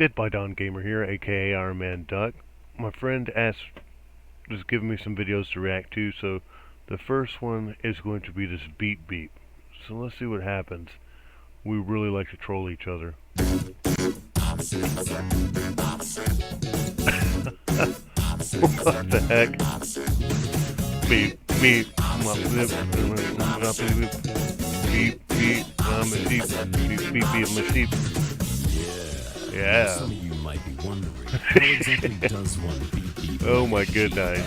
Dead by Dawn Gamer here, aka Iron Man Duck. My friend was giving me some videos to react to, so the first one is going to be this beep beep. So let's see what happens. We really like to troll each other. What the heck? Beep beep, beep beep, I'm a sheep, beep beep, I'm a sheep. Yeah. Some of you might be wondering, how exactly does one beep beep? Oh my goodness.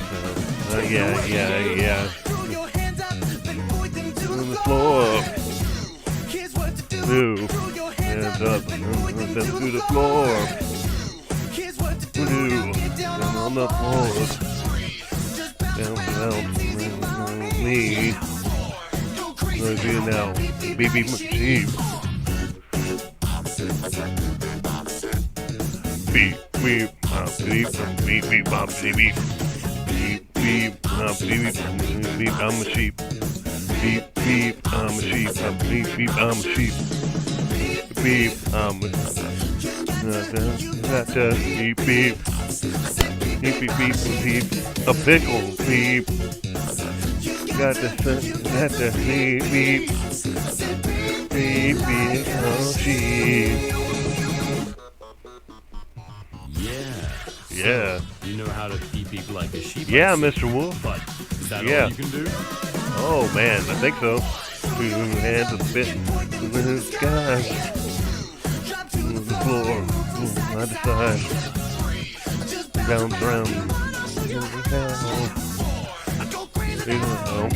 Yeah. On the floor. Do. Hands up. Hands to the floor. Do. Down on the floor. Down. Me. Look at you now. Baby sheep. Beep beep beep beep beep beep beep beep beep I'm a sheep. Beep beep I'm a sheep. Beep beep I'm a sheep. Beep I'm a beep beep beep beep beep a pickle beep. Got the beep beep beep beep oh sheep. Yeah. You know how to beep beep like a sheep? Yeah, Mr. Wolf. But is that all you can do? Oh man, I think so. Two hands a bit in the sky. On the floor. Side to side. Bounce around. Anyhow.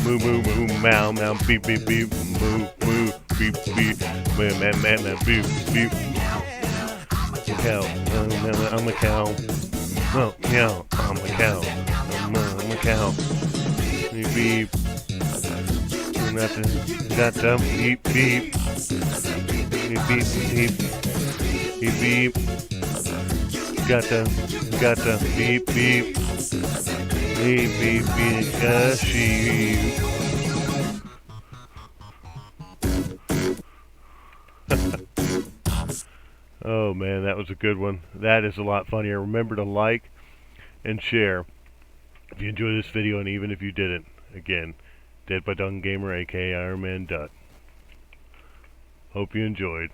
Moo moo moo meow meow beep beep beep moo moo beep beep man beep beep. Cow. I'm a cow. Oh, yeah, I'm a cow. I'm a cow. Beep beep. Got to beep beep. Beep beep beep. Beep beep. Got to beep beep. Beep beep beep. Sheep. Oh man, that was a good one. That is a lot funnier. Remember to like and share if you enjoyed this video, and even if you didn't. Again, Dead by Dawn Gamer, aka Iron Man Duck. Hope you enjoyed.